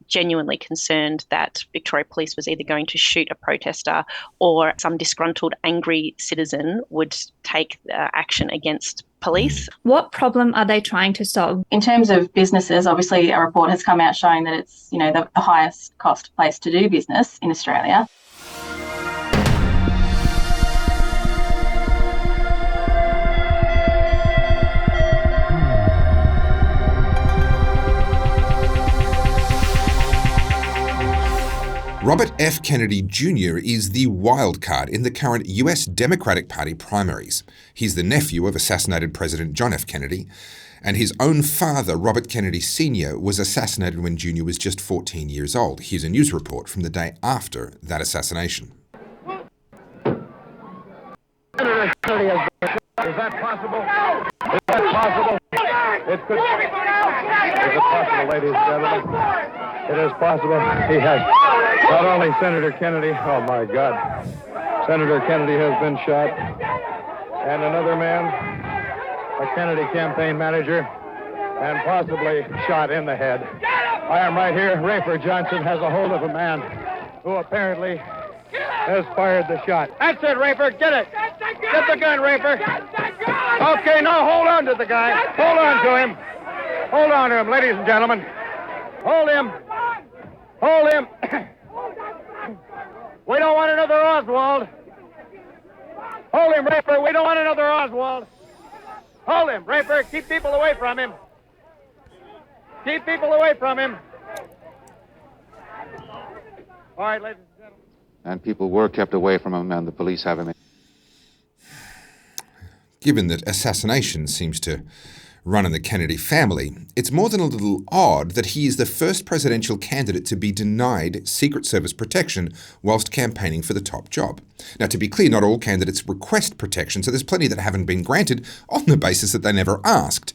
genuinely concerned that Victoria Police was either going to shoot a protester or some disgruntled, angry citizen would take action against police. What problem are they trying to solve? In terms of businesses, obviously a report has come out showing that it's, the highest cost place to do business in Australia. Robert F. Kennedy Jr. is the wild card in the current US Democratic Party primaries. He's the nephew of assassinated President John F. Kennedy, and his own father, Robert Kennedy Sr., was assassinated when Jr. was just 14 years old. Here's a news report from the day after that assassination. Senator Kennedy has been shot. Is that possible? Is that possible? It could. Is it possible, ladies and gentlemen? It is possible. He has not only Senator Kennedy, oh my God, Senator Kennedy has been shot, and another man, a Kennedy campaign manager, and possibly shot in the head. I am right here. Rayford Johnson has a hold of a man who apparently has fired the shot. That's it, Rayford. Get it. Get the gun, Rayford. Okay, now hold on to the guy. Hold on to him. Hold on to him, ladies and gentlemen. Hold him. Hold him. We don't want another Oswald. Hold him, Rayford. We don't want another Oswald. Hold him, Rayford. Keep people away from him. Keep people away from him. All right, ladies and gentlemen. And people were kept away from him, and the police have him. Given that assassination seems to run in the Kennedy family, it's more than a little odd that he is the first presidential candidate to be denied Secret Service protection whilst campaigning for the top job. Now, to be clear, not all candidates request protection, so there's plenty that haven't been granted on the basis that they never asked.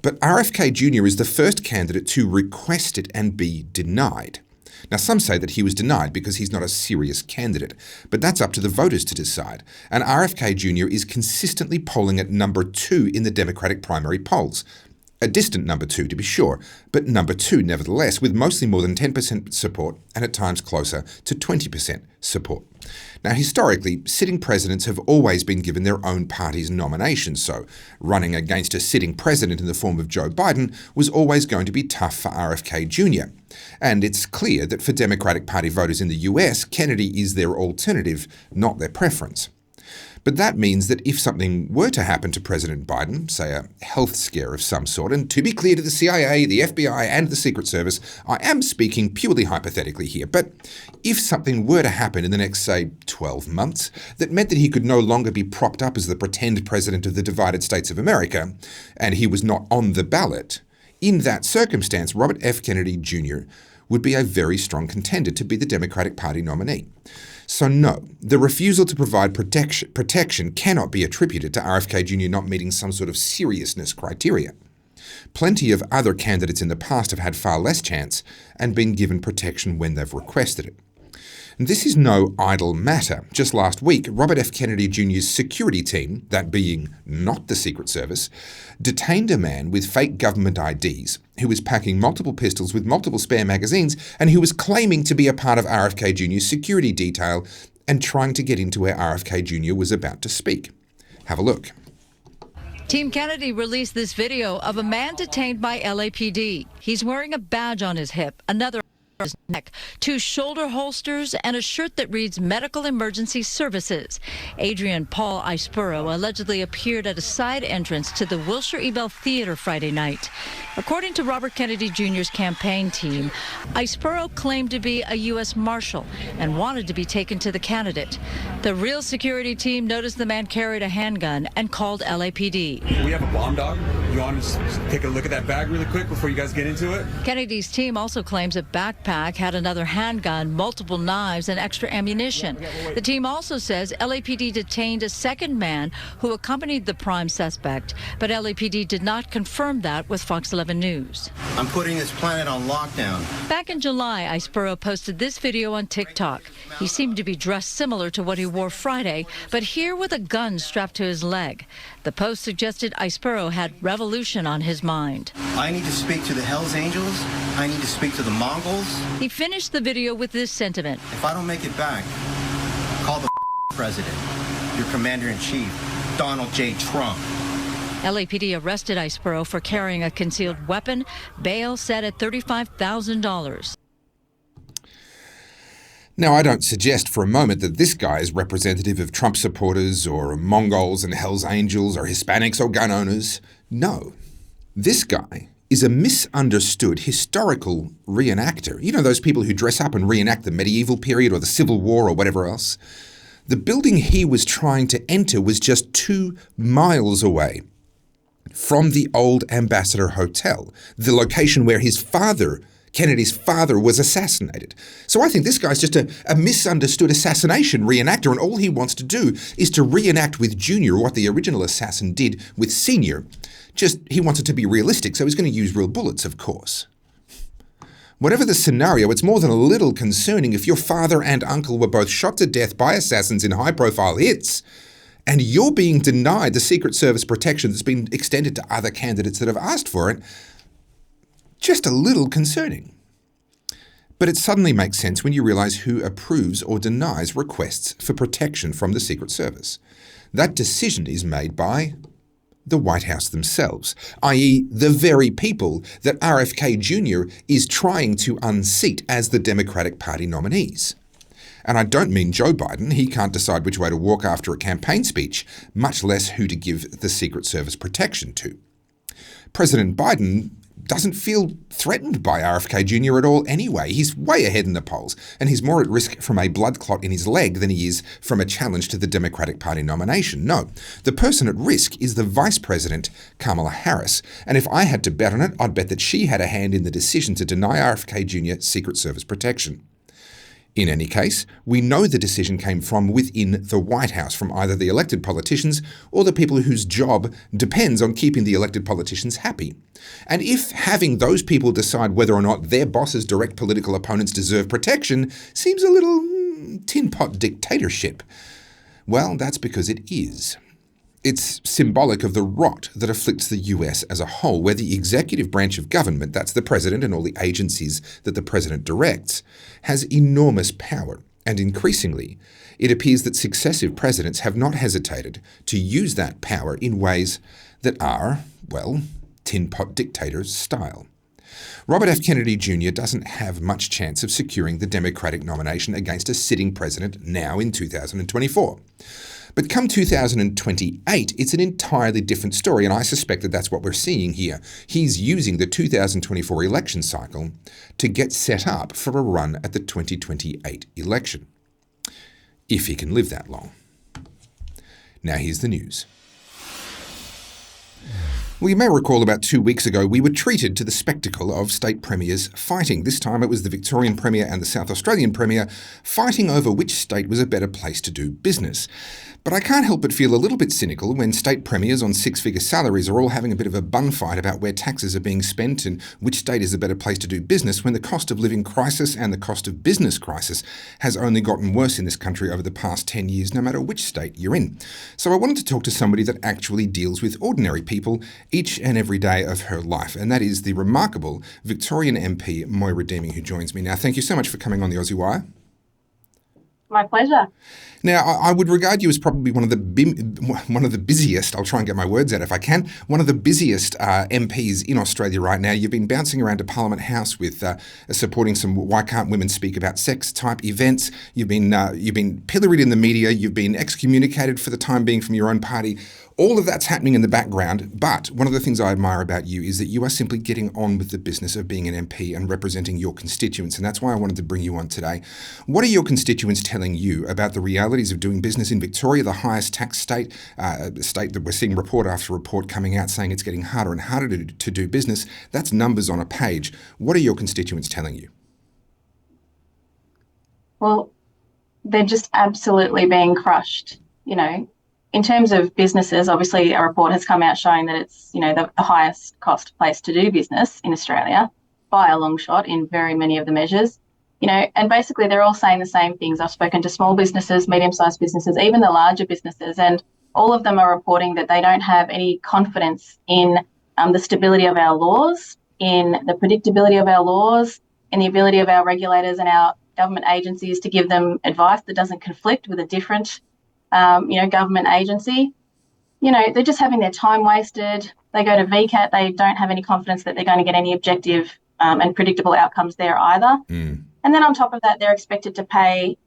But RFK Jr. is the first candidate to request it and be denied. Now, some say that he was denied because he's not a serious candidate, but that's up to the voters to decide. And RFK Jr. is consistently polling at number 2 in the Democratic primary polls. A distant number 2, to be sure, but number 2 nevertheless, with mostly more than 10% support and at times closer to 20% support. Now, historically, sitting presidents have always been given their own party's nominations, so running against a sitting president in the form of Joe Biden was always going to be tough for RFK Jr. And it's clear that for Democratic Party voters in the US, Kennedy is their alternative, not their preference. But that means that if something were to happen to President Biden, say a health scare of some sort, and to be clear to the CIA, the FBI, and the Secret Service, I am speaking purely hypothetically here, but if something were to happen in the next, say, 12 months, that meant that he could no longer be propped up as the pretend president of the divided states of America, and he was not on the ballot, in that circumstance, Robert F. Kennedy Jr. would be a very strong contender to be the Democratic Party nominee. So no, the refusal to provide protection cannot be attributed to RFK Jr. not meeting some sort of seriousness criteria. Plenty of other candidates in the past have had far less chance and been given protection when they've requested it. And this is no idle matter. Just last week, Robert F. Kennedy Jr.'s security team, that being not the Secret Service, detained a man with fake government IDs who was packing multiple pistols with multiple spare magazines and who was claiming to be a part of RFK Jr.'s security detail and trying to get into where RFK Jr. was about to speak. Have a look. Team Kennedy released this video of a man detained by LAPD. He's wearing a badge on his hip, another his neck, 2 shoulder holsters, and a shirt that reads Medical Emergency Services. Adrian Paul Ispuro allegedly appeared at a side entrance to the Wilshire Ebell Theater Friday night. According to Robert Kennedy Jr.'s campaign team, Ispuro claimed to be a U.S. Marshal and wanted to be taken to the candidate. The real security team noticed the man carried a handgun and called LAPD. We have a bomb dog. You want to take a look at that bag really quick before you guys get into it? Kennedy's team also claims a backpack had another handgun, multiple knives, and extra ammunition. The team also says LAPD detained a second man who accompanied the prime suspect, but LAPD did not confirm that with Fox 11 News. I'm putting this planet on lockdown. Back in July, Ispuro posted this video on TikTok. He seemed to be dressed similar to what he wore Friday, but here with a gun strapped to his leg. The post suggested Ispuro had reveled revolution on his mind. I need to speak to the Hells Angels. I need to speak to the Mongols. He finished the video with this sentiment. If I don't make it back, call the president, your commander-in-chief, Donald J. Trump. LAPD arrested Iceboro for carrying a concealed weapon. Bail set at $35,000. Now, I don't suggest for a moment that this guy is representative of Trump supporters or Mongols and Hells Angels or Hispanics or gun owners. No. This guy is a misunderstood historical reenactor. You know, those people who dress up and reenact the medieval period or the Civil War or whatever else. The building he was trying to enter was just 2 miles away from the old Ambassador Hotel, the location where his father, Kennedy's father, was assassinated. So I think this guy's just a misunderstood assassination reenactor, and all he wants to do is to reenact with Junior what the original assassin did with Senior. Just, he wants it to be realistic, so he's going to use real bullets, of course. Whatever the scenario, it's more than a little concerning if your father and uncle were both shot to death by assassins in high-profile hits, and you're being denied the Secret Service protection that's been extended to other candidates that have asked for it. Just a little concerning. But it suddenly makes sense when you realise who approves or denies requests for protection from the Secret Service. That decision is made by the White House themselves, i.e. the very people that RFK Jr. is trying to unseat as the Democratic Party nominees. And I don't mean Joe Biden. He can't decide which way to walk after a campaign speech, much less who to give the Secret Service protection to. President Biden doesn't feel threatened by RFK Jr. at all anyway. He's way ahead in the polls, and he's more at risk from a blood clot in his leg than he is from a challenge to the Democratic Party nomination. No, the person at risk is the Vice President, Kamala Harris. And if I had to bet on it, I'd bet that she had a hand in the decision to deny RFK Jr. Secret Service protection. In any case, we know the decision came from within the White House, from either the elected politicians or the people whose job depends on keeping the elected politicians happy. And if having those people decide whether or not their boss's direct political opponents deserve protection seems a little tin pot dictatorship, well, that's because it is. It's symbolic of the rot that afflicts the US as a whole, where the executive branch of government, that's the president and all the agencies that the president directs, has enormous power. And increasingly, it appears that successive presidents have not hesitated to use that power in ways that are, well, tin pot dictators style. Robert F. Kennedy Jr. doesn't have much chance of securing the Democratic nomination against a sitting president now in 2024. But come 2028, it's an entirely different story, and I suspect that that's what we're seeing here. He's using the 2024 election cycle to get set up for a run at the 2028 election, if he can live that long. Now here's the news. Well, you may recall about 2 weeks ago, we were treated to the spectacle of state premiers fighting. This time it was the Victorian Premier and the South Australian Premier fighting over which state was a better place to do business. But I can't help but feel a little bit cynical when state premiers on 6-figure salaries are all having a bit of a bun fight about where taxes are being spent and which state is a better place to do business, when the cost of living crisis and the cost of business crisis has only gotten worse in this country over the past 10 years, no matter which state you're in. So I wanted to talk to somebody that actually deals with ordinary people each and every day of her life, and that is the remarkable Victorian MP, Moira Deeming, who joins me now. Thank you so much for coming on the Aussie Wire. My pleasure. Now, I would regard you as probably one of the busiest, I'll try and get my words out if I can, one of the busiest MPs in Australia right now. You've been bouncing around to Parliament House with supporting some Why Can't Women Speak About Sex type events. You've been pilloried in the media. You've been excommunicated for the time being from your own party. All of that's happening in the background, but one of the things I admire about you is that you are simply getting on with the business of being an MP and representing your constituents, and that's why I wanted to bring you on today. What are your constituents telling you about the realities of doing business in Victoria, the highest tax state, the state that we're seeing report after report coming out saying it's getting harder and harder to do business? That's numbers on a page. What are your constituents telling you? Well, they're just absolutely being crushed, In terms of businesses, obviously a report has come out showing that it's, the highest cost place to do business in Australia by a long shot in very many of the measures, and basically they're all saying the same things. I've spoken to small businesses, medium-sized businesses, even the larger businesses, and all of them are reporting that they don't have any confidence in the stability of our laws, in the predictability of our laws, in the ability of our regulators and our government agencies to give them advice that doesn't conflict with a different, government agency. They're just having their time wasted. They go to VCAT, they don't have any confidence that they're going to get any objective and predictable outcomes there either. And then on top of that, they're expected to pay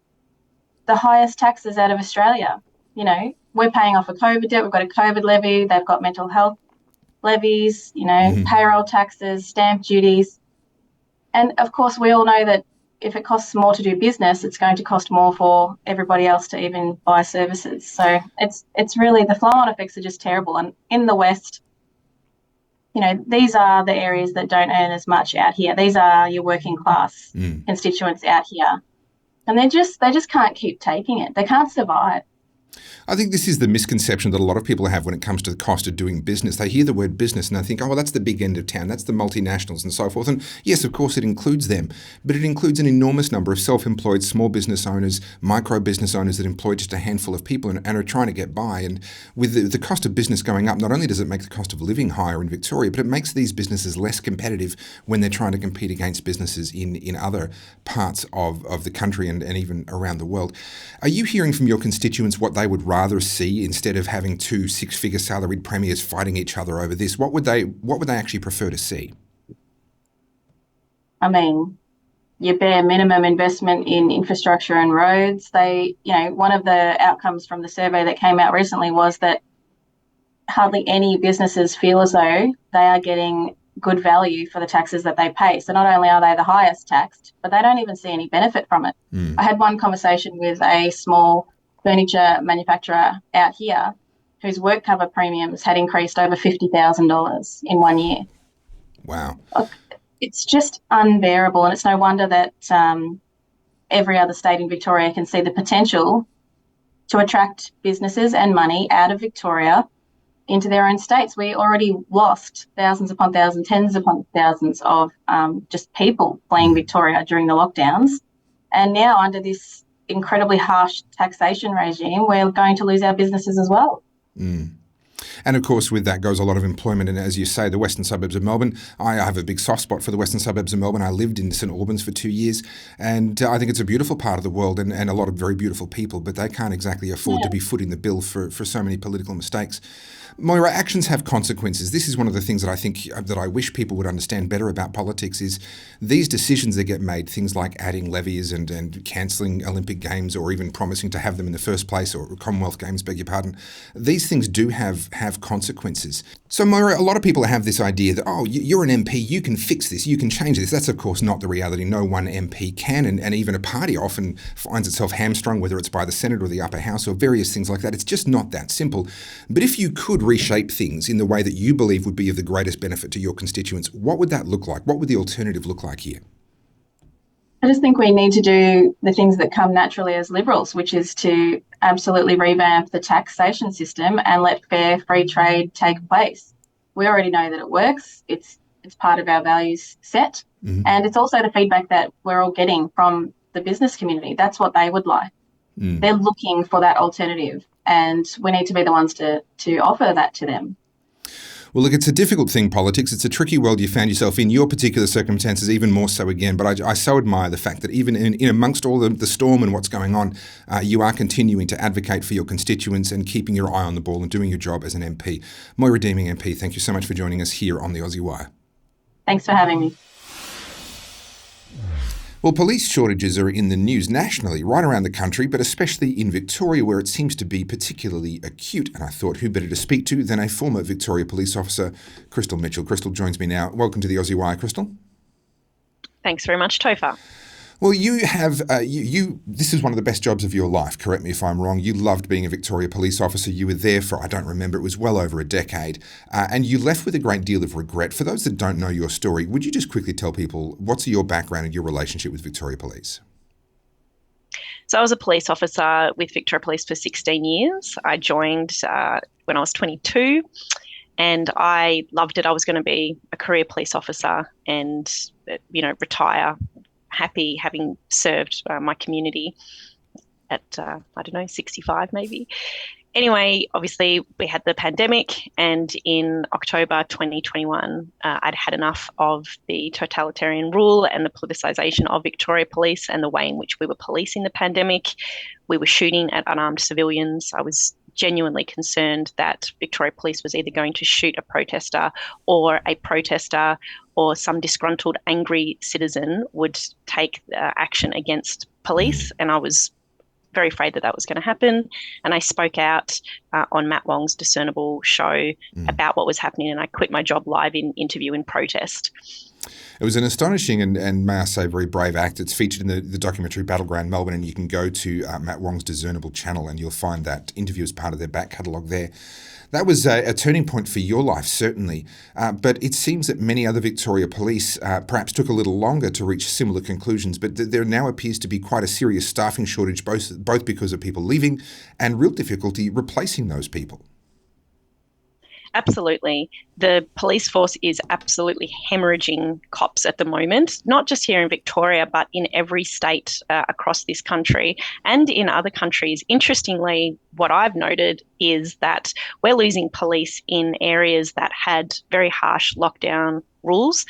the highest taxes out of Australia. We're paying off a COVID debt. We've got a COVID levy. They've got mental health levies, payroll taxes, stamp duties. And of course, we all know that if it costs more to do business, it's going to cost more for everybody else to even buy services. So it's really, the flow-on effects are just terrible. And in the West, these are the areas that don't earn as much out here. These are your working class constituents out here. And they just can't keep taking it. They can't survive. I think this is the misconception that a lot of people have when it comes to the cost of doing business. They hear the word business and they think, oh, well, that's the big end of town. That's the multinationals and so forth. And yes, of course, it includes them. But it includes an enormous number of self-employed small business owners, micro business owners that employ just a handful of people and are trying to get by. And with the cost of business going up, not only does it make the cost of living higher in Victoria, but it makes these businesses less competitive when they're trying to compete against businesses in other parts of the country and even around the world. Are you hearing from your constituents what they would rather see instead of having two six-figure salaried premiers fighting each other over this? What would they actually prefer to see? I mean, your bare minimum investment in infrastructure and roads. One of the outcomes from the survey that came out recently was that hardly any businesses feel as though they are getting good value for the taxes that they pay. So not only are they the highest taxed, but they don't even see any benefit from it. I had one conversation with a small furniture manufacturer out here whose work cover premiums had increased over $50,000 in 1 year. Wow. It's just unbearable, and it's no wonder that every other state in Victoria can see the potential to attract businesses and money out of Victoria into their own states. We already lost thousands upon thousands, tens upon thousands of just people fleeing Victoria during the lockdowns. And now under this incredibly harsh taxation regime, we're going to lose our businesses as well. And of course, with that goes a lot of employment. And as you say, the western suburbs of Melbourne, I have a big soft spot for the western suburbs of Melbourne. I lived in St Albans for 2 years, and I think it's a beautiful part of the world and a lot of very beautiful people, but they can't exactly afford to be footing the bill for so many political mistakes. Moira, actions have consequences. This is one of the things that I think that I wish people would understand better about politics is these decisions that get made, things like adding levies and cancelling Olympic Games or even promising to have them in the first place, or Commonwealth Games, beg your pardon. These things do have consequences. So Moira, a lot of people have this idea that, oh, you're an MP, you can fix this, you can change this. That's of course not the reality. No one MP can, and even a party often finds itself hamstrung, whether it's by the Senate or the upper house or various things like that. It's just not that simple. But if you could reshape things in the way that you believe would be of the greatest benefit to your constituents, what would that look like? What would the alternative look like here? I just think we need to do the things that come naturally as Liberals, which is to absolutely revamp the taxation system and let fair, free trade take place. We already know that it works. It's part of our values set. And it's also the feedback that we're all getting from the business community. That's what they would like. They're looking for that alternative, and we need to be the ones to offer that to them. Well, look, it's a difficult thing, politics. It's a tricky world you found yourself in. Your particular circumstances, even more so again. But I so admire the fact that even in amongst all the storm and what's going on, you are continuing to advocate for your constituents and keeping your eye on the ball and doing your job as an MP. Moira Deeming MP, thank you so much for joining us here on the Aussie Wire. Thanks for having me. Well, police shortages are in the news nationally, right around the country, but especially in Victoria, where it seems to be particularly acute. And I thought, who better to speak to than a former Victoria police officer, Crystal Mitchell. Crystal joins me now. Welcome to the Aussie Wire, Crystal. Thanks very much, Topher. Well, you have, this is one of the best jobs of your life, correct me if I'm wrong. You loved being a Victoria police officer. You were there for, I don't remember, it was well over a decade. And you left with a great deal of regret. For those that don't know your story, would you just quickly tell people what's your background and your relationship with Victoria Police? So I was a police officer with Victoria Police for 16 years. I joined when I was 22 and I loved it. I was going to be a career police officer and, retire happy having served my community at, 65 maybe. Anyway, obviously, we had the pandemic, and in October 2021, I'd had enough of the totalitarian rule and the politicisation of Victoria Police and the way in which we were policing the pandemic. We were shooting at unarmed civilians. I was genuinely concerned that Victoria Police was either going to shoot a protester or some disgruntled, angry citizen would take action against police. And I was very afraid that was going to happen. And I spoke out on Matt Wong's Discernible show about what was happening, and I quit my job live in interview in protest. It was an astonishing and may I say, very brave act. It's featured in the documentary Battleground Melbourne, and you can go to Matt Wong's Discernible channel and you'll find that interview as part of their back catalogue there. That was a turning point for your life, certainly. But it seems that many other Victoria Police perhaps took a little longer to reach similar conclusions, but there now appears to be quite a serious staffing shortage, both because of people leaving and real difficulty replacing those people. Absolutely. The police force is absolutely hemorrhaging cops at the moment, not just here in Victoria, but in every state across this country and in other countries. Interestingly, what I've noted is that we're losing police in areas that had very harsh lockdown rules.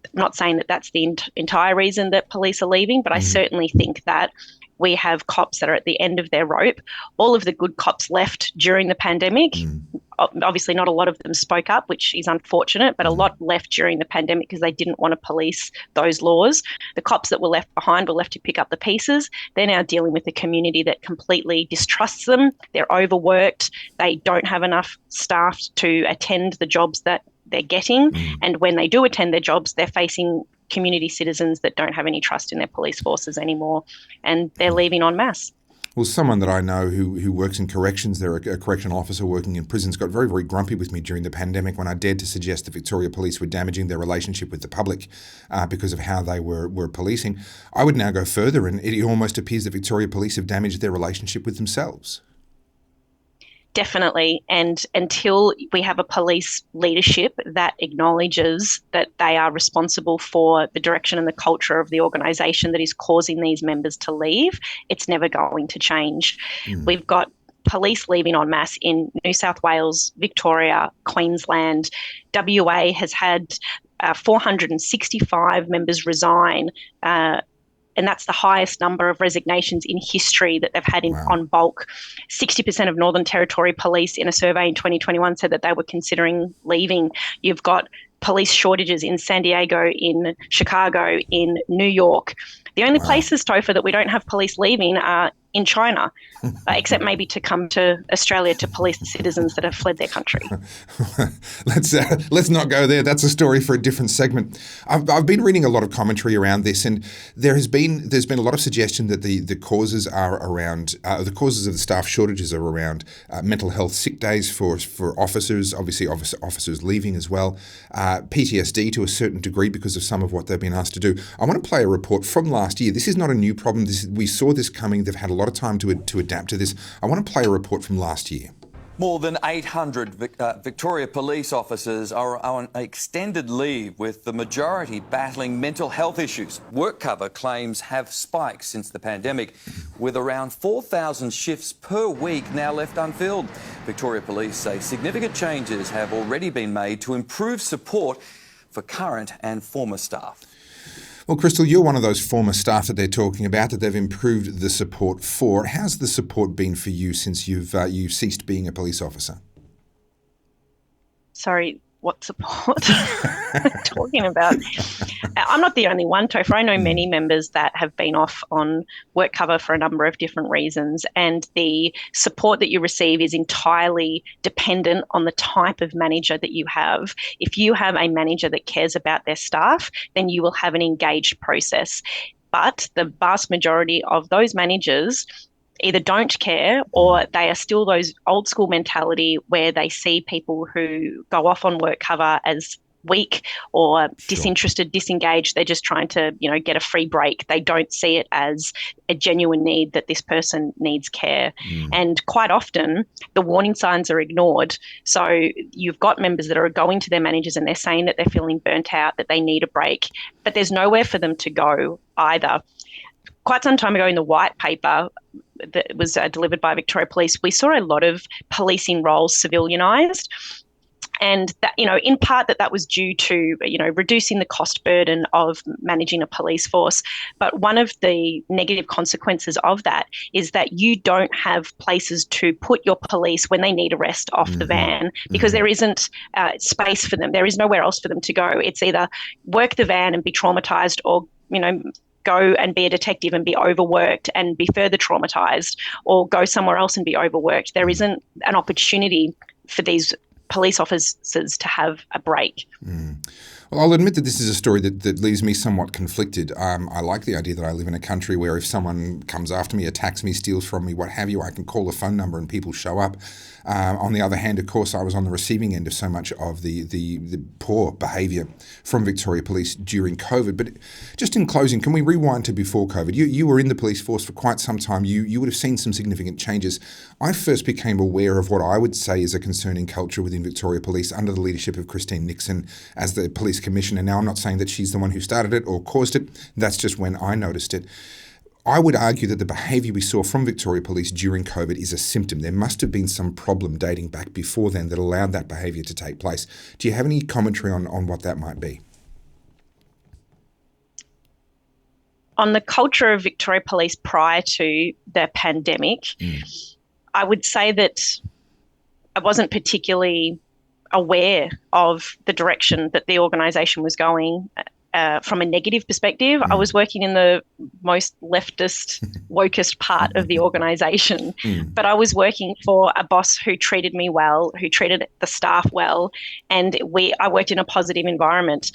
I'm not saying that that's the entire reason that police are leaving, but I certainly think that we have cops that are at the end of their rope. All of the good cops left during the pandemic. Obviously, not a lot of them spoke up, which is unfortunate, but a lot left during the pandemic because they didn't want to police those laws. The cops that were left behind were left to pick up the pieces. They're now dealing with a community that completely distrusts them. They're overworked. They don't have enough staff to attend the jobs that they're getting. And when they do attend their jobs, they're facing community citizens that don't have any trust in their police forces anymore, and they're leaving en masse. Well, someone that I know who works in corrections, they're a correctional officer working in prisons, got very, very grumpy with me during the pandemic when I dared to suggest that Victoria Police were damaging their relationship with the public because of how they were policing. I would now go further, and it almost appears that Victoria Police have damaged their relationship with themselves. Definitely. And until we have a police leadership that acknowledges that they are responsible for the direction and the culture of the organisation that is causing these members to leave, it's never going to change. We've got police leaving en masse in New South Wales, Victoria, Queensland. WA has had 465 members resign, and that's the highest number of resignations in history that they've had on bulk. 60% of Northern Territory Police in a survey in 2021 said that they were considering leaving. You've got police shortages in San Diego, in Chicago, in New York. The only places, Topher, that we don't have police leaving are in China, except maybe to come to Australia to police the citizens that have fled their country. Let's not go there. That's a story for a different segment. I've been reading a lot of commentary around this, and there's been a lot of suggestion that the causes are around the causes of the staff shortages are around mental health sick days for officers, obviously officers leaving as well, PTSD to a certain degree because of some of what they've been asked to do. I want to play a report from last year. This is not a new problem. We saw this coming. They've had a lot of time to adapt to this. I want to play a report from last year. More than 800 Victoria Police officers are on extended leave, with the majority battling mental health issues. Work cover claims have spiked since the pandemic, with around 4,000 shifts per week now left unfilled. Victoria Police say significant changes have already been made to improve support for current and former staff. Well, Crystal, you're one of those former staff that they're talking about, that they've improved the support for. How's the support been for you since you've ceased being a police officer? Sorry, what support talking about? I'm not the only one, Topher. I know many members that have been off on work cover for a number of different reasons, and the support that you receive is entirely dependent on the type of manager that you have. If you have a manager that cares about their staff, then you will have an engaged process. But the vast majority of those managers either don't care, or they are still those old school mentality where they see people who go off on work cover as weak or disinterested, disengaged. They're just trying to, get a free break. They don't see it as a genuine need that this person needs care. And quite often the warning signs are ignored. So you've got members that are going to their managers and they're saying that they're feeling burnt out, that they need a break, but there's nowhere for them to go either. quite some time ago in the white paper that was delivered by Victoria Police, we saw a lot of policing roles civilianised. And that, in part that was due to, reducing the cost burden of managing a police force. But one of the negative consequences of that is that you don't have places to put your police when they need a rest off the van, because there isn't space for them. There is nowhere else for them to go. It's either work the van and be traumatised, or, go and be a detective and be overworked and be further traumatised, or go somewhere else and be overworked. There isn't an opportunity for these police officers to have a break. Well, I'll admit that this is a story that leaves me somewhat conflicted. I like the idea that I live in a country where if someone comes after me, attacks me, steals from me, what have you, I can call a phone number and people show up. On the other hand, of course, I was on the receiving end of so much of the poor behaviour from Victoria Police during COVID. But just in closing, can we rewind to before COVID? You were in the police force for quite some time. You would have seen some significant changes. I first became aware of what I would say is a concerning culture within Victoria Police under the leadership of Christine Nixon as the police commissioner. Now, I'm not saying that she's the one who started it or caused it. That's just when I noticed it. I would argue that the behaviour we saw from Victoria Police during COVID is a symptom. There must have been some problem dating back before then that allowed that behaviour to take place. Do you have any commentary on what that might be? On the culture of Victoria Police prior to the pandemic, I would say that I wasn't particularly aware of the direction that the organisation was going from a negative perspective. I was working in the most leftist, wokest part of the organisation, but I was working for a boss who treated me well, who treated the staff well, and I worked in a positive environment.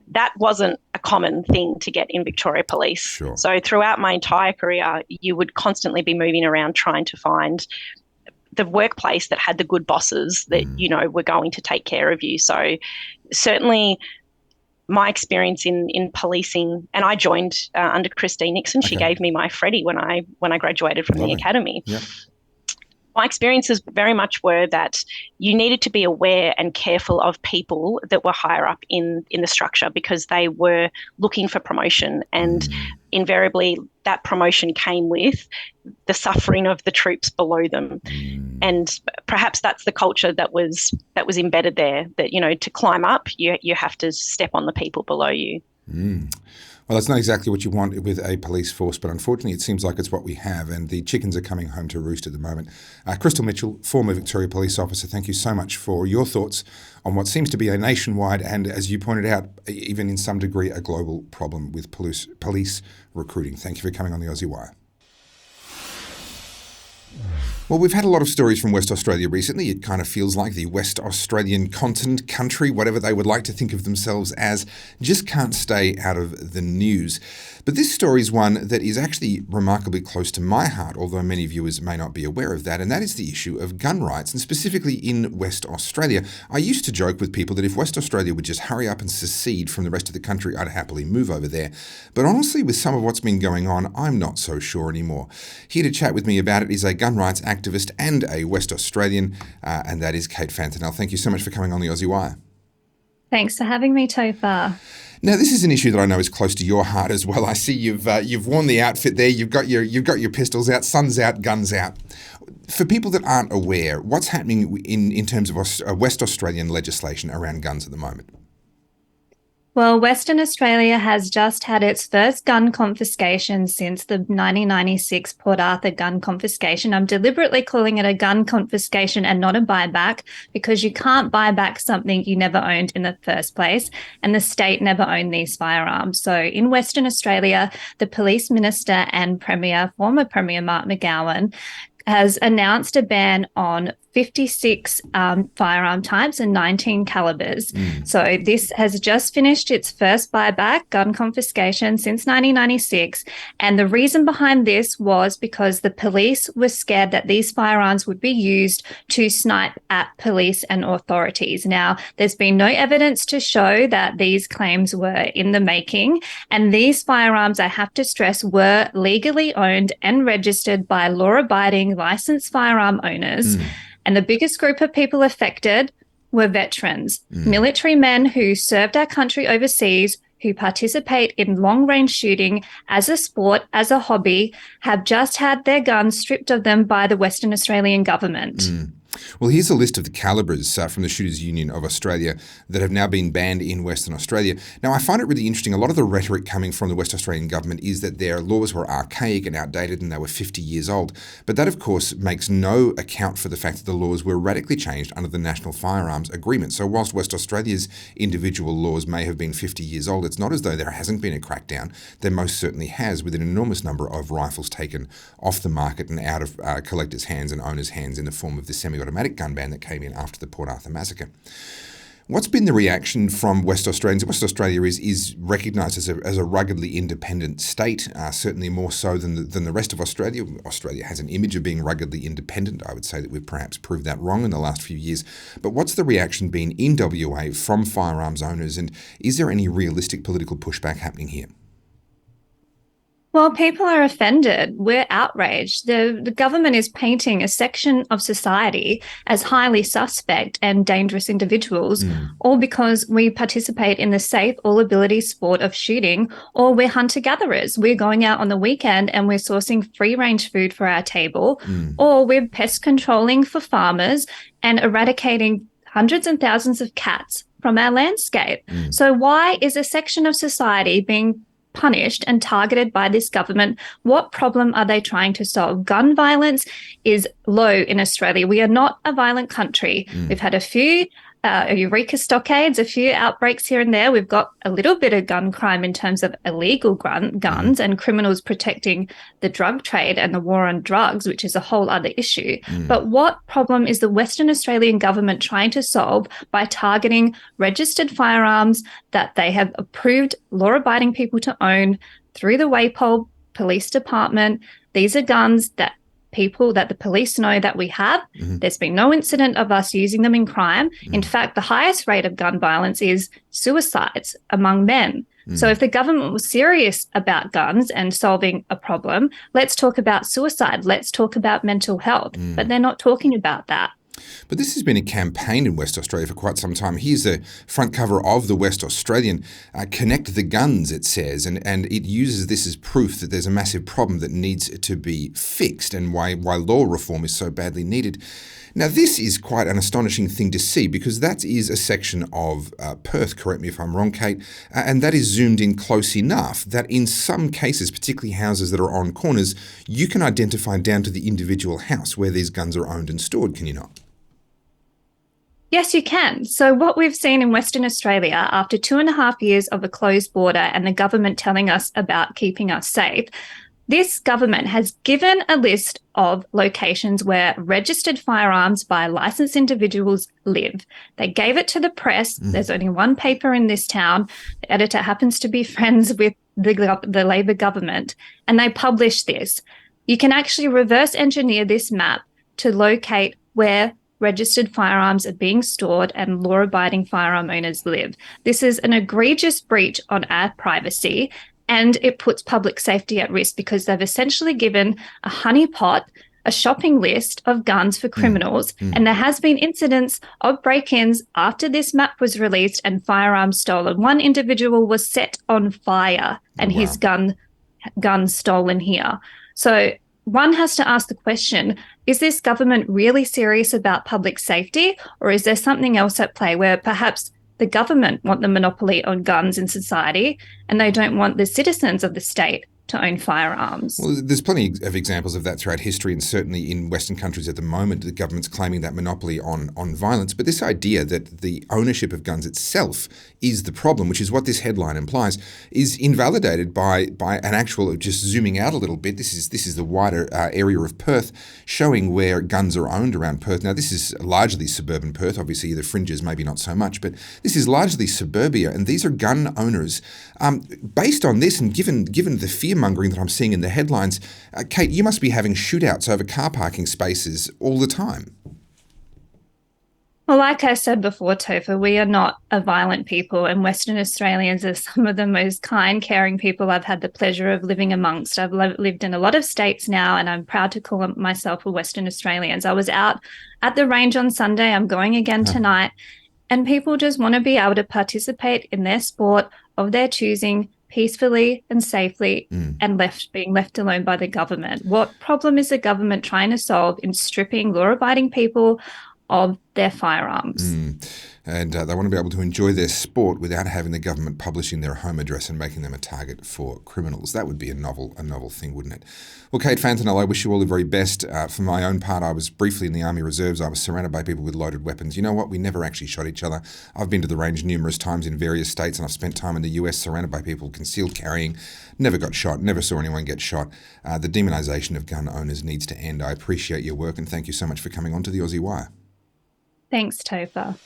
That wasn't a common thing to get in Victoria Police. Sure. So throughout my entire career, you would constantly be moving around trying to find the workplace that had the good bosses that, were going to take care of you. So certainly my experience in policing, and I joined under Christine Nixon. She gave me my Freddie when I graduated from the academy. Yep. My experiences very much were that you needed to be aware and careful of people that were higher up in the structure, because they were looking for promotion, and invariably that promotion came with the suffering of the troops below them. And perhaps that's the culture that was embedded there, that, to climb up, you have to step on the people below you. Well, that's not exactly what you want with a police force, but unfortunately it seems like it's what we have, and the chickens are coming home to roost at the moment. Crystal Mitchell, former Victoria Police officer, thank you so much for your thoughts on what seems to be a nationwide and, as you pointed out, even in some degree, a global problem with police recruiting. Thank you for coming on the Aussie Wire. Well, we've had a lot of stories from West Australia recently. It kind of feels like the West Australian continent, country, whatever they would like to think of themselves as, just can't stay out of the news. But this story is one that is actually remarkably close to my heart, although many viewers may not be aware of that, and that is the issue of gun rights, and specifically in West Australia. I used to joke with people that if West Australia would just hurry up and secede from the rest of the country, I'd happily move over there. But honestly, with some of what's been going on, I'm not so sure anymore. Here to chat with me about it is a gun rights activist and a West Australian, and that is Kate Fantanell. Thank you so much for coming on the Aussie Wire. Thanks for having me, Topher. Now, this is an issue that I know is close to your heart as well. I see you've worn the outfit there. You've got your pistols out, sun's out, guns out. For people that aren't aware, what's happening in terms of West Australian legislation around guns at the moment? Well, Western Australia has just had its first gun confiscation since the 1996 Port Arthur gun confiscation. I'm deliberately calling it a gun confiscation and not a buyback, because you can't buy back something you never owned in the first place, and the state never owned these firearms. So in Western Australia, the Police Minister and former Premier Mark McGowan, has announced a ban on 56 firearm types and 19 calibers. So this has just finished its first buyback, gun confiscation, since 1996. And the reason behind this was because the police were scared that these firearms would be used to snipe at police and authorities. Now, there's been no evidence to show that these claims were in the making. And these firearms, I have to stress, were legally owned and registered by law-abiding licensed firearm owners. And the biggest group of people affected were veterans, military men who served our country overseas, who participate in long-range shooting as a sport, as a hobby, have just had their guns stripped of them by the Western Australian government. Well, here's a list of the calibres from the Shooters Union of Australia that have now been banned in Western Australia. Now, I find it really interesting. A lot of the rhetoric coming from the West Australian government is that their laws were archaic and outdated and they were 50 years old. But that, of course, makes no account for the fact that the laws were radically changed under the National Firearms Agreement. So whilst West Australia's individual laws may have been 50 years old, it's not as though there hasn't been a crackdown. There most certainly has, with an enormous number of rifles taken off the market and out of collectors' hands and owners' hands in the form of the semi-automatic gun ban that came in after the Port Arthur massacre. What's been the reaction from West Australians? West Australia is recognised as a ruggedly independent state, certainly more so than the rest of Australia. Australia has an image of being ruggedly independent. I would say that we've perhaps proved that wrong in the last few years. But what's the reaction been in WA from firearms owners, and is there any realistic political pushback happening here? Well, people are offended. We're outraged. The government is painting a section of society as highly suspect and dangerous individuals, all because we participate in the safe all-ability sport of shooting, or we're hunter-gatherers. We're going out on the weekend and we're sourcing free-range food for our table, or we're pest controlling for farmers and eradicating hundreds and thousands of cats from our landscape. So why is a section of society being punished and targeted by this government? What problem are they trying to solve? Gun violence is low in Australia. We are not a violent country. We've had a few Eureka stockades, a few outbreaks here and there. We've got a little bit of gun crime in terms of illegal guns and criminals protecting the drug trade and the war on drugs, which is a whole other issue. But what problem is the Western Australian government trying to solve by targeting registered firearms that they have approved law-abiding people to own through the WAPOL Police Department? These are guns that the police know that we have. There's been no incident of us using them in crime. In fact, the highest rate of gun violence is suicides among men. So if the government was serious about guns and solving a problem, let's talk about suicide. Let's talk about mental health. But they're not talking about that. But this has been a campaign in West Australia for quite some time. Here's the front cover of the West Australian. Connect the guns, it says, and it uses this as proof that there's a massive problem that needs to be fixed and why law reform is so badly needed. Now, this is quite an astonishing thing to see because that is a section of Perth, correct me if I'm wrong, Kate, and that is zoomed in close enough that in some cases, particularly houses that are on corners, you can identify down to the individual house where these guns are owned and stored, can you not? Yes, you can. So what we've seen in Western Australia after 2.5 years of a closed border and the government telling us about keeping us safe, this government has given a list of locations where registered firearms by licensed individuals live. They gave it to the press. There's only one paper in this town. The editor happens to be friends with the Labor government, and they published this. You can actually reverse engineer this map to locate where registered firearms are being stored and law-abiding firearm owners live. This is an egregious breach on our privacy, and it puts public safety at risk because they've essentially given a honeypot, a shopping list of guns for criminals. And there has been incidents of break-ins after this map was released and firearms stolen. One individual was set on fire and his gun stolen here. So one has to ask the question, is this government really serious about public safety, or is there something else at play where perhaps the government want the monopoly on guns in society and they don't want the citizens of the state to own firearms? Well, there's plenty of examples of that throughout history, and certainly in Western countries at the moment, the government's claiming that monopoly on violence. But this idea that the ownership of guns itself is the problem, which is what this headline implies, is invalidated by an actual, just zooming out a little bit, this is the wider area of Perth, showing where guns are owned around Perth. Now, this is largely suburban Perth, obviously the fringes maybe not so much, but this is largely suburbia, and these are gun owners. Based on this, and given the fear-mongering that I'm seeing in the headlines, Kate, you must be having shootouts over car parking spaces all the time. Well, like I said before, Topher, we are not a violent people, and Western Australians are some of the most kind, caring people I've had the pleasure of living amongst. I've lived in a lot of states now, and I'm proud to call myself a Western Australian. I was out at the range on Sunday. I'm going again tonight. And people just want to be able to participate in their sport of their choosing peacefully and safely and being left alone by the government. What problem is the government trying to solve in stripping law-abiding people of their firearms? And they want to be able to enjoy their sport without having the government publishing their home address and making them a target for criminals. That would be a novel thing, wouldn't it? Well, Kate Fantanel, I wish you all the very best. For my own part, I was briefly in the Army Reserves. I was surrounded by people with loaded weapons. You know what? We never actually shot each other. I've been to the range numerous times in various states, and I've spent time in the US surrounded by people concealed carrying. Never got shot. Never saw anyone get shot. The demonisation of gun owners needs to end. I appreciate your work, and thank you so much for coming on to the Aussie Wire. Thanks, Topher.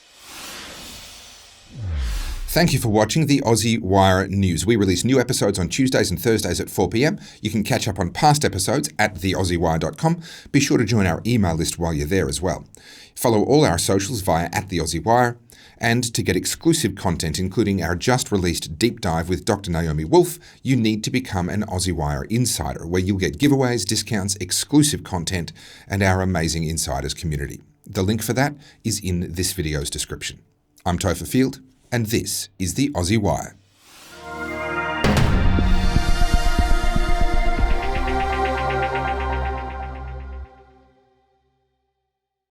Thank you for watching the Aussie Wire News. We release new episodes on Tuesdays and Thursdays at 4 p.m. You can catch up on past episodes at theaussiewire.com. Be sure to join our email list while you're there as well. Follow all our socials via @theaussiewire. And to get exclusive content, including our just-released deep dive with Dr Naomi Wolf, you need to become an Aussie Wire insider, where you'll get giveaways, discounts, exclusive content, and our amazing insiders community. The link for that is in this video's description. I'm Topher Field, and this is the Aussie Wire.